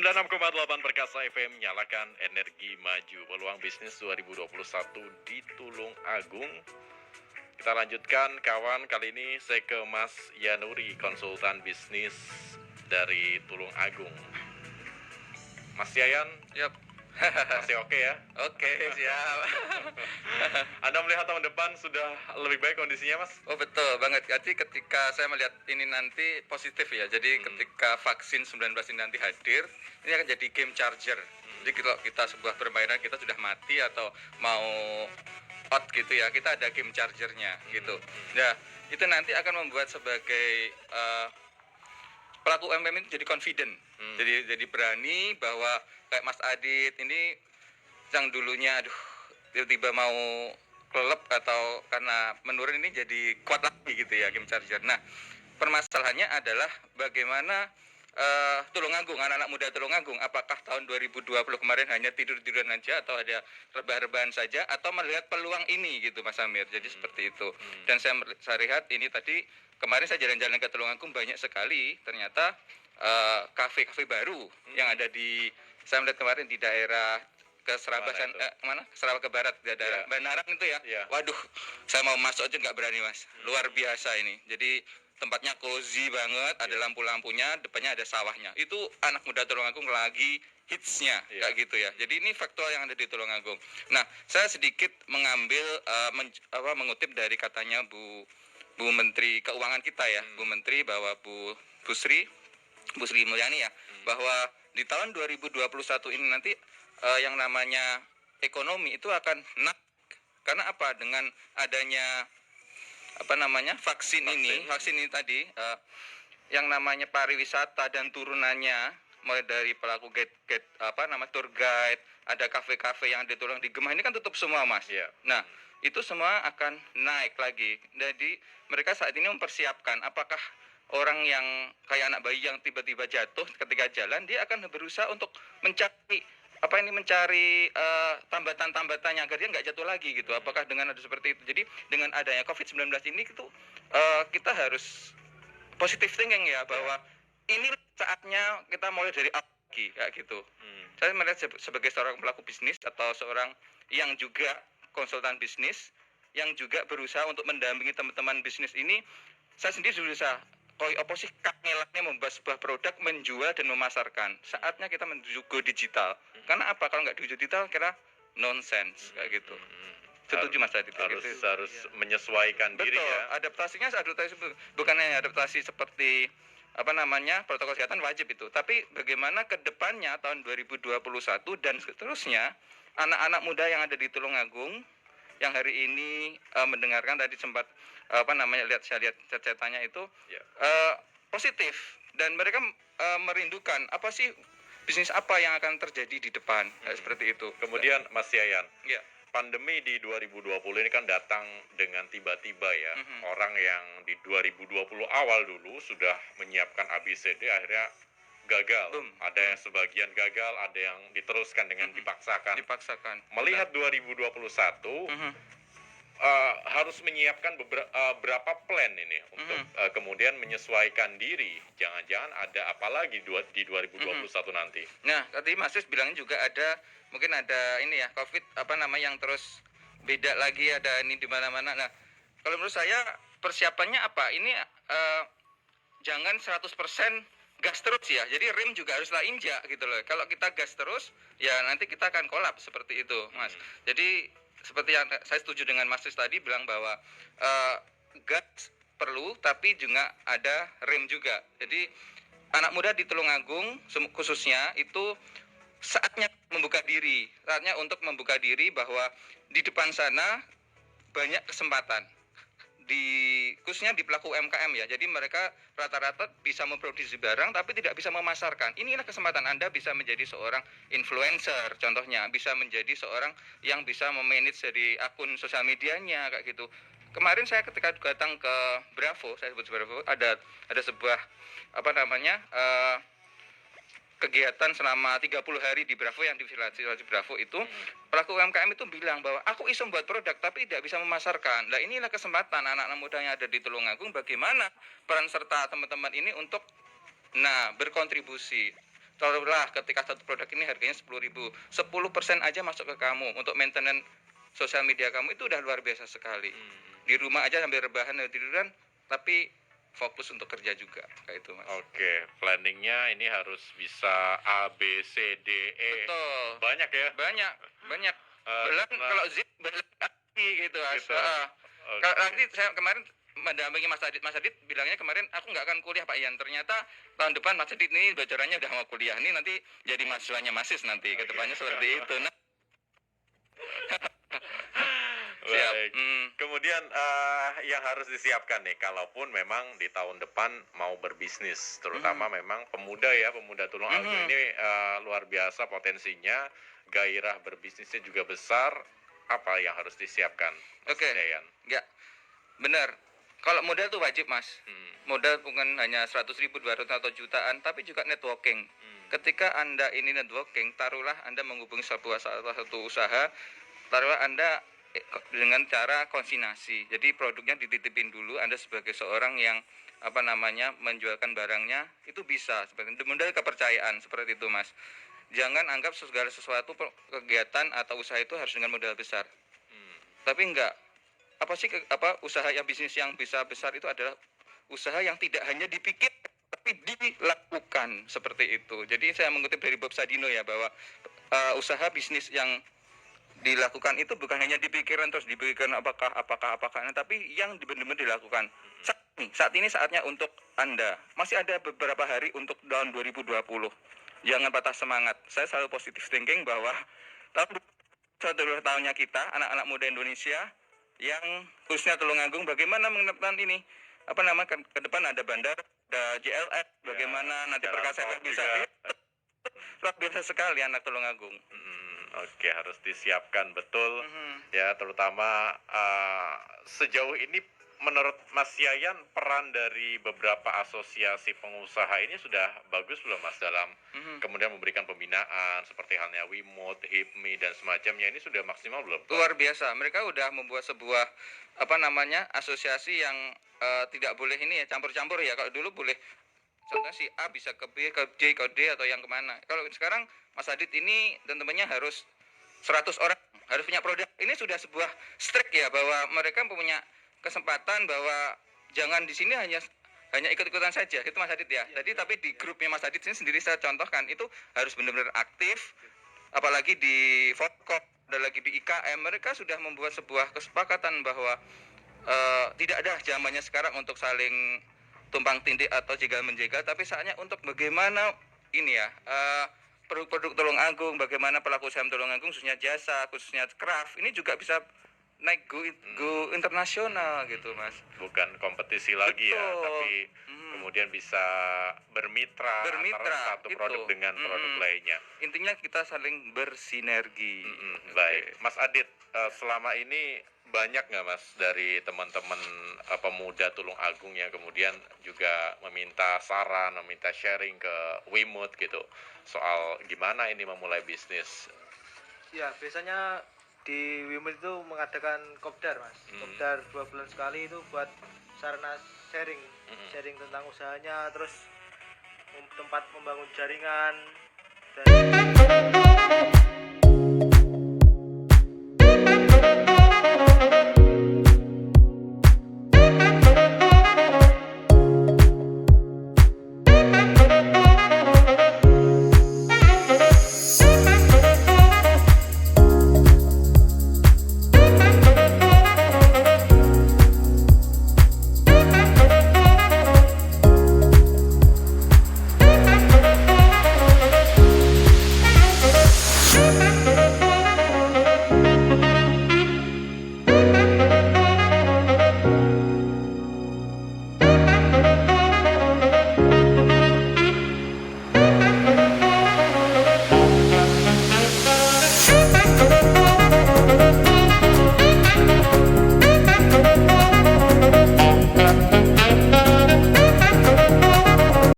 96,8 Perkasa FM, nyalakan energi maju. Peluang bisnis 2021 di Tulung Agung. Kita lanjutkan kawan, kali ini saya ke Mas Yanuri, konsultan bisnis dari Tulung Agung. Mas Yayan, Yap. masih oke ya? Oke, siap. Anda melihat tahun depan sudah lebih baik kondisinya, Mas? Oh betul banget. Jadi ketika saya melihat ini nanti positif ya. Jadi ketika vaksin 19 ini nanti hadir, ini akan jadi game changer. Jadi kalau kita sebuah permainan kita sudah mati atau mau out gitu ya, kita ada game chargernya gitu. Nah, itu nanti akan membuat sebagai pelaku UMKM itu jadi confident. Jadi berani bahwa kayak Mas Adit ini yang dulunya tiba-tiba mau kelelep atau karena menurun ini jadi kuat lagi gitu ya game charger. Nah, permasalahannya adalah bagaimana Tulungagung, anak-anak muda Tulungagung, apakah tahun 2020 kemarin hanya tidur-tiduran aja atau ada rebah-rebahan saja atau melihat peluang ini gitu Mas Amir. Jadi seperti itu. Dan saya lihat ini tadi kemarin saya jalan-jalan ke Tulungagung banyak sekali ternyata kafe-kafe baru yang ada di, saya melihat kemarin di daerah ke Serabasan Sarawak ke Barat di daerah Banarang itu ya. Waduh, saya mau masuk aja nggak berani Mas. Luar biasa ini. Jadi tempatnya cozy banget, ada lampu-lampunya, depannya ada sawahnya. Itu anak muda Tulungagung lagi hitsnya kayak gitu ya. Jadi ini faktual yang ada di Tulungagung. Nah, saya sedikit mengambil mengutip dari katanya Bu Menteri Keuangan kita ya, Bu Menteri bahwa Bu Sri Mulyani ya, bahwa di tahun 2021 ini nanti yang namanya ekonomi itu akan naik. Karena apa? Dengan adanya vaksin ini tadi yang namanya pariwisata dan turunannya mulai dari pelaku tour guide, ada kafe-kafe yang ditolong di Gemah ini kan tutup semua Mas. Nah, itu semua akan naik lagi. Jadi mereka saat ini mempersiapkan apakah orang yang kayak anak bayi yang tiba-tiba jatuh ketika jalan, dia akan berusaha untuk mencari tambatan-tambatannya agar dia nggak jatuh lagi gitu. Apakah dengan ada seperti itu? Jadi dengan adanya COVID-19 ini itu kita harus positive thinking ya, bahwa ini saatnya kita mulai dari awal lagi kayak gitu. Saya melihat sebagai seorang pelaku bisnis atau seorang yang juga konsultan bisnis yang juga berusaha untuk mendampingi teman-teman bisnis ini, saya sendiri berusaha apa sih kangelannya membuat sebuah produk, menjual dan memasarkan. Saatnya kita menuju go digital. Karena apa? Kalau nggak di digital kira nonsense kayak gitu. Setuju Mas Adit? Harus menyesuaikan diri ya. Adaptasinya bukan hanya adaptasi seperti protokol kesehatan wajib itu, tapi bagaimana ke depannya tahun 2021 dan seterusnya anak-anak muda yang ada di Tulungagung yang hari ini mendengarkan tadi sempat saya lihat catatannya itu positif dan mereka merindukan apa sih bisnis apa yang akan terjadi di depan seperti itu. Kemudian Mas Yayan, pandemi di 2020 ini kan datang dengan tiba-tiba ya. Orang yang di 2020 awal dulu sudah menyiapkan ABCD akhirnya gagal. Ada yang sebagian gagal, ada yang diteruskan dengan dipaksakan. Melihat 2021 harus menyiapkan berapa plan ini untuk kemudian menyesuaikan diri. Jangan-jangan ada apa lagi di 2021 nanti. Nah, tadi Mas Yus bilang juga mungkin ada ini ya, COVID yang terus beda lagi, ada ini di mana-mana. Nah, kalau menurut saya persiapannya apa? Ini jangan 100% gas terus ya. Jadi rem juga haruslah injak gitu loh. Kalau kita gas terus, ya nanti kita akan kolaps seperti itu, Mas. Jadi seperti yang saya setuju dengan Mas Yus tadi bilang bahwa gas perlu, tapi juga ada rem juga. Jadi anak muda di Tulungagung khususnya itu saatnya untuk membuka diri bahwa di depan sana banyak kesempatan khususnya di pelaku UMKM ya. Jadi mereka rata-rata bisa memproduksi barang tapi tidak bisa memasarkan. Inilah kesempatan Anda bisa menjadi seorang influencer, contohnya bisa menjadi seorang yang bisa memanage dari akun sosial medianya kayak gitu. Kemarin saya ketika datang ke Bravo, saya sebut Bravo, ada sebuah kegiatan selama 30 hari di Bravo yang di Village Bravo itu, pelaku UMKM itu bilang bahwa aku iso buat produk tapi tidak bisa memasarkan. Nah, inilah kesempatan anak-anak muda yang ada di Tulungagung, bagaimana peran serta teman-teman ini untuk berkontribusi. taruhlah ketika satu produk ini harganya 10.000, 10% aja masuk ke kamu untuk maintenance sosial media kamu, itu udah luar biasa sekali. Di rumah aja sambil rebahan dan tiduran, tapi fokus untuk kerja juga, kayak itu Mas. Oke, planningnya ini harus bisa A, B, C, D, E. Betul. Banyak ya? Banyak. Belum kalau Z belum lagi gitu Mas. Gitu. Oke. Kalau nanti saya kemarin mendampingi Mas Adit bilangnya kemarin aku nggak akan kuliah Pak Ian. Ternyata tahun depan Mas Adit ini bocorannya udah mau kuliah. Ini nanti jadi mahasiswanya Masis nanti, ke depannya seperti itu. Nah, siap. Baik. Kemudian yang harus disiapkan nih, kalaupun memang di tahun depan mau berbisnis, terutama memang pemuda Tulungagung ini luar biasa potensinya, gairah berbisnisnya juga besar. Apa yang harus disiapkan, Mas Oke. Dayan? Ya, benar. Kalau modal tuh wajib Mas. Modal bukan hanya 100.000, 200 atau jutaan, tapi juga networking. Ketika Anda ini networking, taruhlah Anda menghubungi salah satu usaha, taruhlah Anda dengan cara konsignasi. Jadi produknya dititipin dulu, Anda sebagai seorang yang menjualkan barangnya, itu bisa seperti itu. Modal kepercayaan seperti itu Mas. Jangan anggap segala sesuatu kegiatan atau usaha itu harus dengan modal besar. Tapi enggak. Usaha yang bisnis yang bisa besar itu adalah usaha yang tidak hanya dipikir tapi dilakukan, seperti itu. Jadi saya mengutip dari Bob Sadino ya, bahwa usaha bisnis yang dilakukan itu bukan hanya dipikirkan terus dipikirkan apakah tapi yang benar-benar dilakukan. Saat ini saatnya untuk Anda. Masih ada beberapa hari untuk tahun 2020. Jangan patah semangat. Saya selalu positive thinking bahwa tahunnya kita, anak-anak muda Indonesia yang khususnya Tulungagung, bagaimana mengenalkan ini ke depan ada bandara, ada JLS, bagaimana nanti perkasakan bisa luar biasa sekali anak Tulungagung. Oke, harus disiapkan betul ya, terutama sejauh ini menurut Mas Yayan, peran dari beberapa asosiasi pengusaha ini sudah bagus belum Mas dalam kemudian memberikan pembinaan seperti halnya Wimut, HIPMI dan semacamnya, ini sudah maksimal belum? Luar biasa, mereka udah membuat sebuah asosiasi yang tidak boleh ini ya, campur-campur ya. Kalau dulu boleh contohnya si A bisa ke B, ke C, ke D atau yang kemana. Kalau sekarang Mas Adit ini dan temannya harus 100 orang harus punya produk. Ini sudah sebuah strict ya, bahwa mereka punya kesempatan bahwa jangan di sini hanya ikut-ikutan saja. Itu Mas Adit ya. Tadi tapi di grupnya Mas Adit ini sendiri saya contohkan, itu harus benar-benar aktif. Apalagi di Vodcop, ada lagi di IKM, mereka sudah membuat sebuah kesepakatan bahwa tidak ada zamannya sekarang untuk saling tumpang tindih atau jegal menjegal, tapi saatnya untuk bagaimana ini ya, produk-produk Tulungagung, bagaimana pelaku usaha Tulungagung khususnya jasa, khususnya craft, ini juga bisa naik go internasional gitu Mas. Bukan kompetisi lagi. Betul. Ya, tapi kemudian bisa bermitra antara satu produk dengan produk lainnya. Intinya kita saling bersinergi. Baik, Mas Adit, selama ini banyak nggak Mas dari teman-teman pemuda Tulungagung yang kemudian juga meminta saran, meminta sharing ke Wimut gitu soal gimana ini memulai bisnis? Ya, biasanya di Wimut itu mengadakan kopdar Mas. Kopdar 2 bulan sekali itu buat sarana sharing tentang usahanya, terus tempat membangun jaringan dan